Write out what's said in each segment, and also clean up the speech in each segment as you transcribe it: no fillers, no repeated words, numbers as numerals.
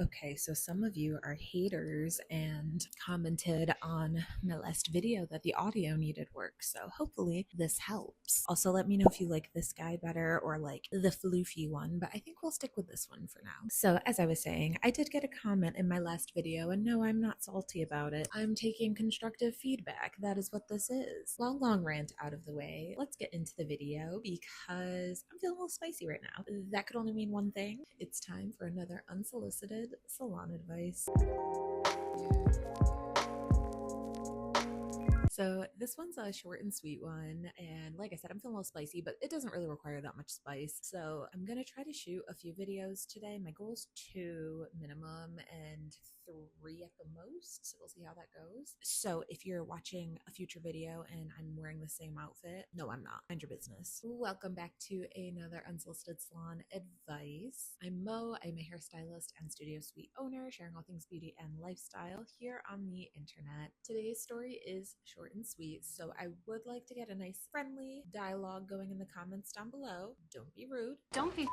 Okay, so some of you are haters and commented on my last video that the audio needed work. So hopefully this helps. Also, let me know if you like this guy better or like the floofy one, but I think we'll stick with this one for now. So as I was saying, I did get a comment in my last video, and no, I'm not salty about it. I'm taking constructive feedback. That is what this is. Long rant out of the way. Let's get into the video because I'm feeling a little spicy right now. That could only mean one thing. It's time for another unsolicited salon advice. So this one's a short and sweet one, and like I said, I'm feeling a little spicy, but it doesn't really require that much spice. So I'm gonna try to shoot a few videos today. My goal is 2 minimum and 3 at the most, so we'll see how that goes. So if you're watching a future video and I'm wearing the same outfit, no, I'm not. Mind your business. Welcome back to another unsolicited salon advice. I'm Mo. I'm a hairstylist and studio suite owner, sharing all things beauty and lifestyle here on the internet. Today's story is short and sweet, so I would like to get a nice friendly dialogue going in the comments down below. Don't be rude. Don't be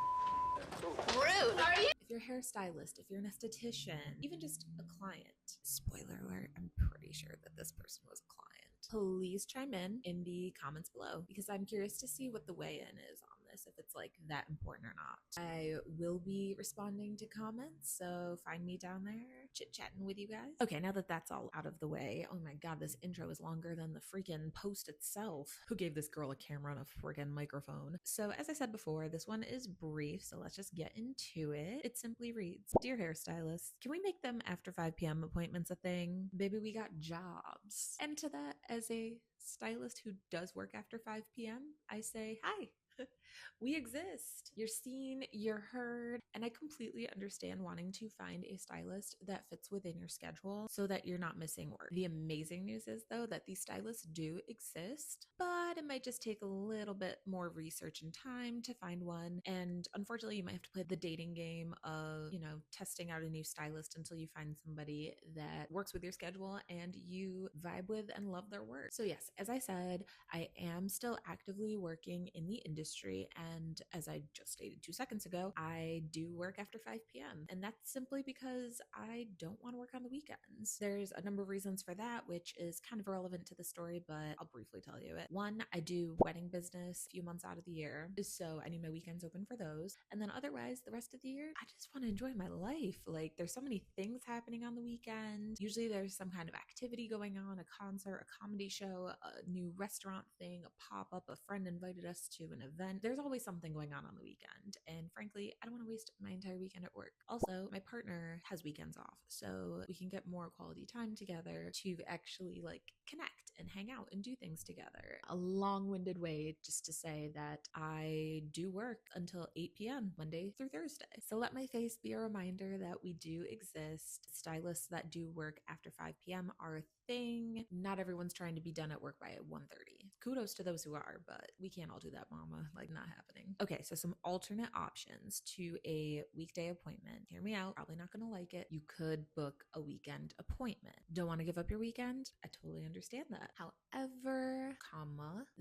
rude. Are you? If you're a hairstylist, if you're an esthetician, even just a client, spoiler alert, I'm pretty sure that this person was a client. Please chime in the comments below because I'm curious to see what the weigh-in is on this, if it's like that important or not. I will be responding to comments, so find me down there chit-chatting with you guys. Okay, now that that's all out of the way, oh my god, this intro is longer than the freaking post itself. Who gave this girl a camera and a freaking microphone? So as I said before, this one is brief, so let's just get into it. It simply reads, Dear hairstylist, can we make them after 5 p.m. appointments a thing? Baby, we got jobs. And to that, as a stylist who does work after 5 p.m., I say, hi. We exist. You're seen, you're heard, and I completely understand wanting to find a stylist that fits within your schedule so that you're not missing work. The amazing news is, though, that these stylists do exist, but it might just take a little bit more research and time to find one. And unfortunately, you might have to play the dating game of, testing out a new stylist until you find somebody that works with your schedule and you vibe with and love their work. So yes, as I said, I am still actively working in the industry, and as I just stated 2 seconds ago, I do work after 5 p.m. and that's simply because I don't want to work on the weekends. There's a number of reasons for that, which is kind of irrelevant to the story, but I'll briefly tell you it. One, I do wedding business a few months out of the year, so I need my weekends open for those. And then otherwise, the rest of the year, I just want to enjoy my life. Like, there's so many things happening on the weekend. Usually there's some kind of activity going on, a concert, a comedy show, a new restaurant thing, a pop-up, a friend invited us to an event. There's always something going on the weekend, and frankly, I don't want to waste my entire weekend at work. Also, my partner has weekends off, so we can get more quality time together to actually connect and hang out and do things together. A long-winded way just to say that I do work until 8 p.m. Monday through Thursday. So let my face be a reminder that we do exist. Stylists that do work after 5 p.m. are a thing. Not everyone's trying to be done at work by 1:30. Kudos to those who are, but we can't all do that, mama. Not happening. Okay, so some alternate options to a weekday appointment. Hear me out. Probably not gonna like it. You could book a weekend appointment. Don't want to give up your weekend? I totally understand that. However,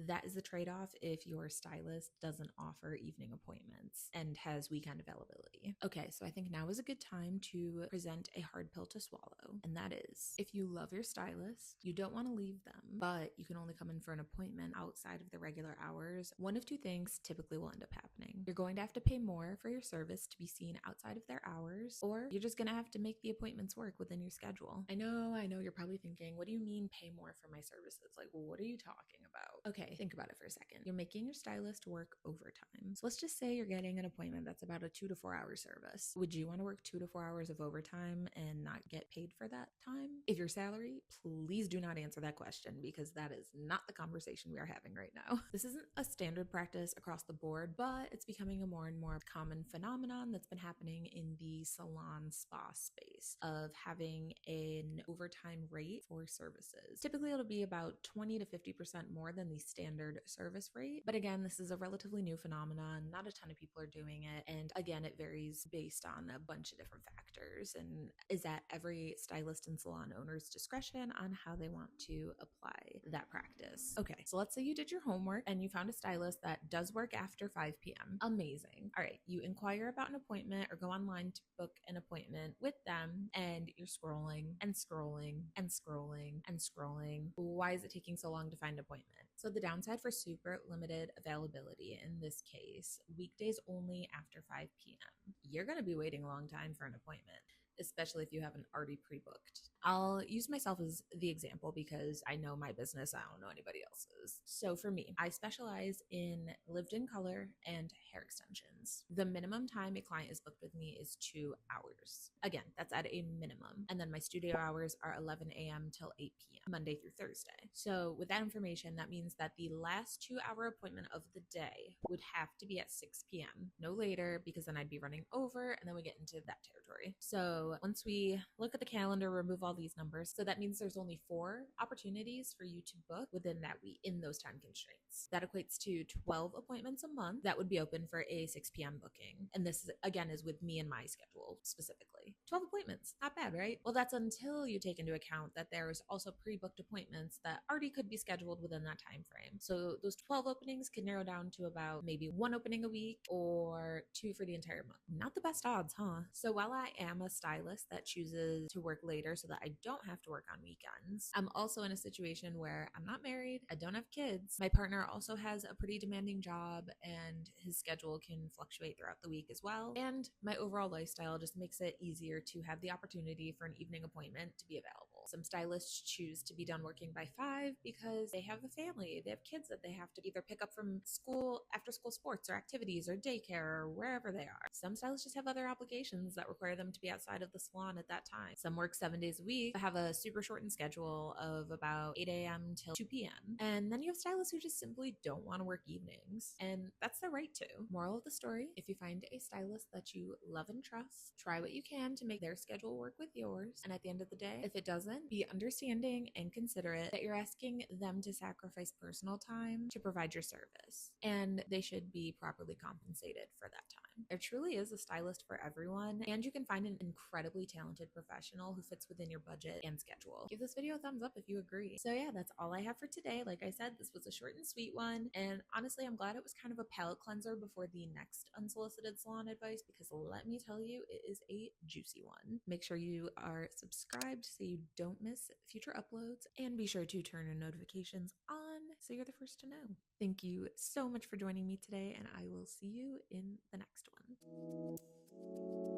that is the trade-off if your stylist doesn't offer evening appointments and has weekend availability. Okay, so I think now is a good time to present a hard pill to swallow, and that is, if you love your stylist, you don't want to leave them, but you can only come in for an appointment outside of the regular hours, one of two things typically will end up happening. You're going to have to pay more for your service to be seen outside of their hours, or you're just going to have to make the appointments work within your schedule. I know, you're probably thinking, what do you mean pay more for my services? What are you talking about? Okay, think about it for a second. You're making your stylist work overtime. So let's just say you're getting an appointment that's about a 2 to 4 hour service. Would you want to work 2 to 4 hours of overtime and not get paid for that time? If you're salary, please do not answer that question because that is not the conversation we are having right now. This isn't a standard practice across the board, but it's becoming a more and more common phenomenon that's been happening in the salon spa space of having an overtime rate for services. Typically, it'll be about 20 to 50% more than the standard service rate. But again, this is a relatively new phenomenon. Not a ton of people are doing it. And again, it varies based on a bunch of different factors and is at every stylist and salon owner's discretion on how they want to apply that practice. Okay, so let's say you did your homework and you found a stylist that does work after 5 p.m. Amazing. All right, you inquire about an appointment or go online to book an appointment with them, and you're scrolling and scrolling and scrolling and scrolling. Why is it taking so long to find an appointment? So the downside for super limited availability in this case, weekdays only after 5 p.m. You're going to be waiting a long time for an appointment, especially if you haven't already pre-booked. I'll use myself as the example because I know my business. I don't know anybody else's. So for me, I specialize in lived-in color and hair extensions. The minimum time a client is booked with me is 2 hours. Again, that's at a minimum. And then my studio hours are 11 a.m. till 8 p.m., Monday through Thursday. So with that information, that means that the last 2-hour appointment of the day would have to be at 6 p.m., no later, because then I'd be running over, and then we get into that territory. So once we look at the calendar, remove all these numbers. So that means there's only 4 opportunities for you to book within that week in those time constraints. That equates to 12 appointments a month that would be open for a 6 p.m. booking. And this, again, is with me and my schedule specifically. 12 appointments, not bad, right? Well, that's until you take into account that there's also pre-booked appointments that already could be scheduled within that time frame. So those 12 openings could narrow down to about maybe 1 opening a week or 2 for the entire month. Not the best odds, huh? So while I am a stylist that chooses to work later so that I don't have to work on weekends, I'm also in a situation where I'm not married, I don't have kids. My partner also has a pretty demanding job and his schedule can fluctuate throughout the week as well. And my overall lifestyle just makes it easier to have the opportunity for an evening appointment to be available. Some stylists choose to be done working by 5 because they have a family, they have kids that they have to either pick up from school, after school sports or activities or daycare or wherever they are. Some stylists just have other obligations that require them to be outside of the salon at that time. Some work 7 days a week, but have a super shortened schedule of about 8 a.m. till 2 p.m. And then you have stylists who just simply don't want to work evenings, and that's their right to. Moral of the story, if you find a stylist that you love and trust, try what you can to make their schedule work with yours. And at the end of the day, if it doesn't, be understanding and considerate that you're asking them to sacrifice personal time to provide your service, and they should be properly compensated for that time. There truly is a stylist for everyone, and you can find an incredibly talented professional who fits within your budget and schedule. Give this video a thumbs up if you agree. So yeah, that's all I have for today. Like I said, this was a short and sweet one, and honestly, I'm glad it was kind of a palate cleanser before the next unsolicited salon advice, because let me tell you, it is a juicy one. Make sure you are subscribed so you don't miss future uploads, and be sure to turn your notifications on so you're the first to know. Thank you so much for joining me today, and I will see you in the next one.